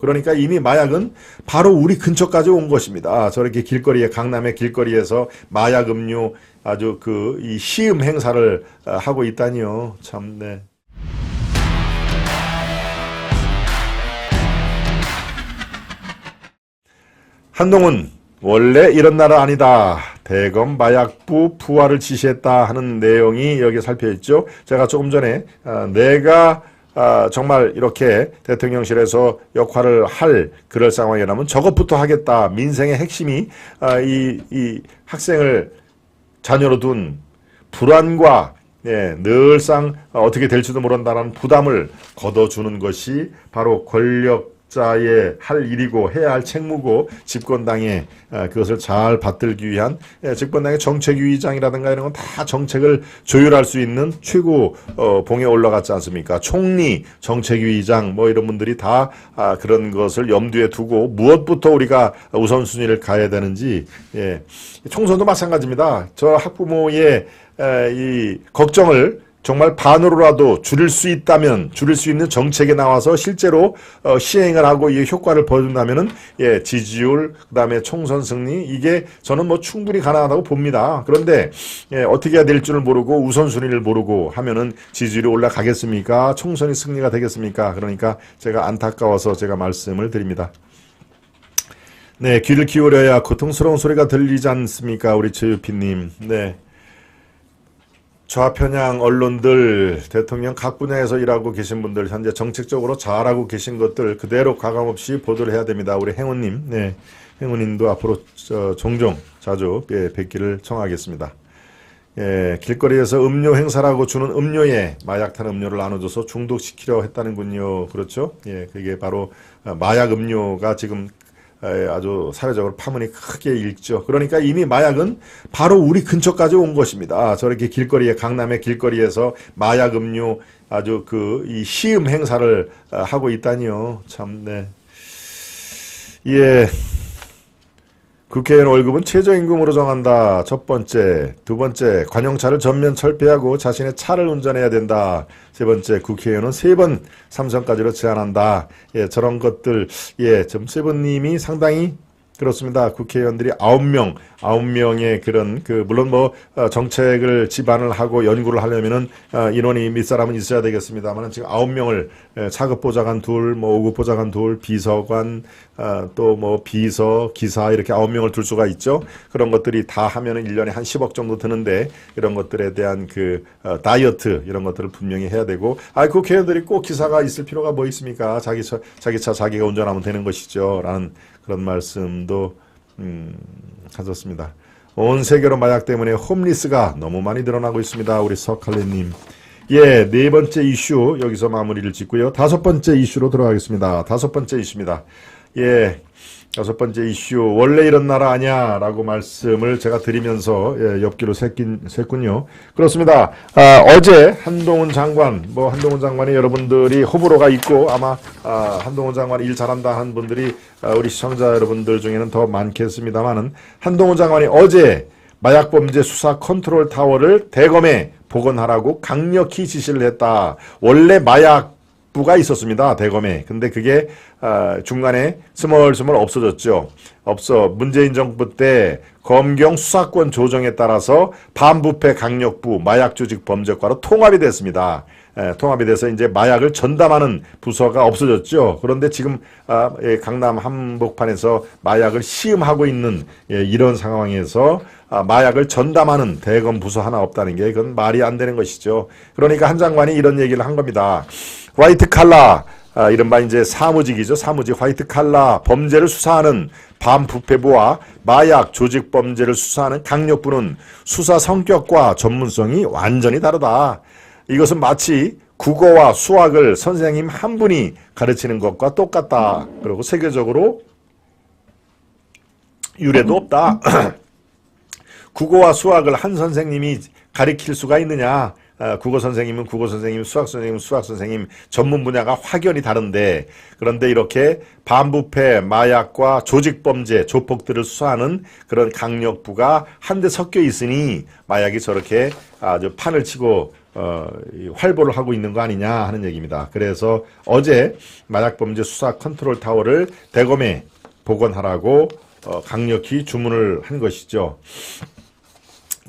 그러니까 이미 마약은 바로 우리 근처까지 온 것입니다. 저렇게 길거리에, 강남의 길거리에서 마약 음료 아주 이 시음 행사를 하고 있다니요. 참, 네. 한동훈, 원래 이런 나라 아니다. 대검 마약부 부활을 지시했다 하는 내용이 여기 살펴있죠. 제가 조금 전에 내가 정말 이렇게 대통령실에서 역할을 할 그럴 상황이라면 저것부터 하겠다. 민생의 핵심이 이 학생을 자녀로 둔 불안과 늘상 어떻게 될지도 모른다는 부담을 걷어주는 것이 바로 권력자의 할 일이고 해야 할 책무고 집권당의 그것을 잘 받들기 위한 집권당의 정책위의장이라든가 이런 건 다 정책을 조율할 수 있는 최고 봉에 올라갔지 않습니까? 총리, 정책위의장 뭐 이런 분들이 다 그런 것을 염두에 두고 무엇부터 우리가 우선순위를 가야 되는지 총선도 마찬가지입니다. 저 학부모의 이 걱정을 정말 반으로라도 줄일 수 있다면 줄일 수 있는 정책에 나와서 실제로 시행을 하고 이 효과를 보여준다면은 지지율 그다음에 총선 승리 이게 저는 뭐 충분히 가능하다고 봅니다. 그런데 어떻게 해야 될 줄을 모르고 우선순위를 모르고 하면은 지지율이 올라가겠습니까? 총선이 승리가 되겠습니까? 그러니까 제가 안타까워서 제가 말씀을 드립니다. 네, 귀를 기울여야 고통스러운 소리가 들리지 않습니까? 우리 최유피님. 네. 좌편향 언론들, 대통령 각 분야에서 일하고 계신 분들, 현재 정책적으로 잘하고 계신 것들 그대로 가감없이 보도를 해야 됩니다. 우리 행운님, 네, 행운님도 앞으로 종종 자주 뵙기를 청하겠습니다. 길거리에서 음료 행사라고 주는 음료에 마약탄 음료를 나눠줘서 중독시키려 했다는군요. 그렇죠? 그게 바로 마약 음료가 지금 아주 사회적으로 파문이 크게 일죠. 그러니까 이미 마약은 바로 우리 근처까지 온 것입니다. 저렇게 길거리에, 강남의 길거리에서 마약 음료 아주 이 시음 행사를 하고 있다니요. 참, 네. 국회의원 월급은 최저임금으로 정한다. 첫 번째. 두 번째, 관용차를 전면 철폐하고 자신의 차를 운전해야 된다. 세 번째, 국회의원은 3번 삼성까지로 제한한다. 저런 것들, 점세번님이 상당히 그렇습니다. 국회의원들이 9명의 그런, 물론 정책을 집안을 하고 연구를 하려면은, 인원이 밑사람은 있어야 되겠습니다만, 지금 9명을, 차급보좌관 둘, 5급보좌관 둘, 비서관, 또 비서, 기사, 이렇게 9명을 둘 수가 있죠. 그런 것들이 다 하면은 1년에 한 10억 정도 드는데, 이런 것들에 대한 다이어트, 이런 것들을 분명히 해야 되고, 국회의원들이 꼭 기사가 있을 필요가 뭐 있습니까? 자기 차 자기가 운전하면 되는 것이죠. 라는 그런 말씀도 가졌습니다. 온 세계로 마약 때문에 홈리스가 너무 많이 늘어나고 있습니다. 우리 석할래님. 네 번째 이슈 여기서 마무리를 짓고요. 다섯 번째 이슈로 들어가겠습니다. 다섯 번째 이슈입니다. 다섯 번째 이슈, 원래 이런 나라 아니야 라고 말씀을 제가 드리면서 엽기로 샜군요. 그렇습니다. 어제 한동훈 장관, 한동훈 장관이 여러분들이 호불호가 있고 아마 한동훈 장관이 일 잘한다 하는 분들이 우리 시청자 여러분들 중에는 더 많겠습니다만은, 한동훈 장관이 어제 마약범죄 수사 컨트롤 타워를 대검에 복원하라고 강력히 지시를 했다. 원래 마약부가 있었습니다. 대검에. 근데 그게 중간에 스멀스멀 없어졌죠. 문재인 정부 때 검경 수사권 조정에 따라서 반부패 강력부 마약조직범죄과로 통합이 됐습니다. 통합이 돼서 이제 마약을 전담하는 부서가 없어졌죠. 그런데 지금 강남 한복판에서 마약을 시음하고 있는 이런 상황에서 마약을 전담하는 대검 부서 하나 없다는 게 그건 말이 안 되는 것이죠. 그러니까 한 장관이 이런 얘기를 한 겁니다. 화이트 칼라, 이른바 이제 사무직이죠. 사무직, 화이트 칼라 범죄를 수사하는 반부패부와 마약 조직 범죄를 수사하는 강력부는 수사 성격과 전문성이 완전히 다르다. 이것은 마치 국어와 수학을 선생님 한 분이 가르치는 것과 똑같다. 그리고 세계적으로 유례도 없다. 국어와 수학을 한 선생님이 가르칠 수가 있느냐? 국어 선생님은 국어 선생님, 수학 선생님은 수학 선생님, 전문 분야가 확연히 다른데, 그런데 이렇게 반부패, 마약과 조직범죄, 조폭들을 수사하는 그런 강력부가 한데 섞여 있으니 마약이 저렇게 아주 판을 치고 이 활보를 하고 있는 거 아니냐 하는 얘기입니다. 그래서 어제 마약범죄 수사 컨트롤 타워를 대검에 복원하라고 강력히 주문을 한 것이죠.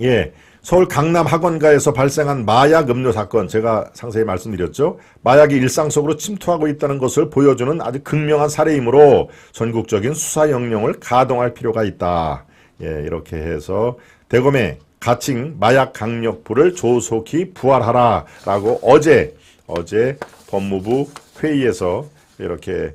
예. 서울 강남 학원가에서 발생한 마약 음료 사건, 제가 상세히 말씀드렸죠. 마약이 일상 속으로 침투하고 있다는 것을 보여주는 아주 극명한 사례이므로 전국적인 수사 역량을 가동할 필요가 있다. 예, 이렇게 해서 대검에 가칭 마약 강력부를 조속히 부활하라라고 어제 법무부 회의에서 이렇게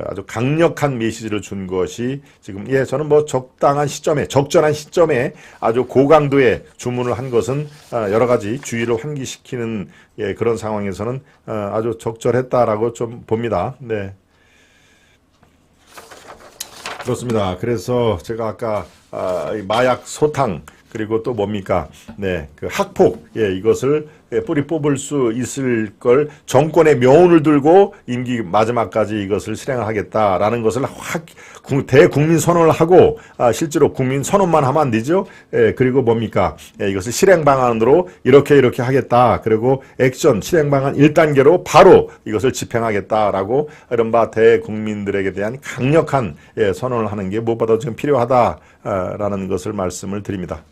아주 강력한 메시지를 준 것이 지금 저는 뭐 적당한 시점에 적절한 시점에 아주 고강도의 주문을 한 것은 여러 가지 주의를 환기시키는 그런 상황에서는 아주 적절했다라고 좀 봅니다. 네. 그렇습니다. 그래서 제가 아까 마약 소탕 그리고 또 뭡니까? 네, 그 학폭, 이것을 뿌리 뽑을 수 있을 걸 정권의 명운을 들고 임기 마지막까지 이것을 실행을 하겠다라는 것을 대국민 선언을 하고 실제로 국민 선언만 하면 안 되죠. 그리고 뭡니까? 이것을 실행 방안으로 이렇게 하겠다. 그리고 액션 실행 방안 1단계로 바로 이것을 집행하겠다라고 이른바 대국민들에게 대한 강력한 선언을 하는 게 무엇보다 지금 필요하다라는 것을 말씀을 드립니다.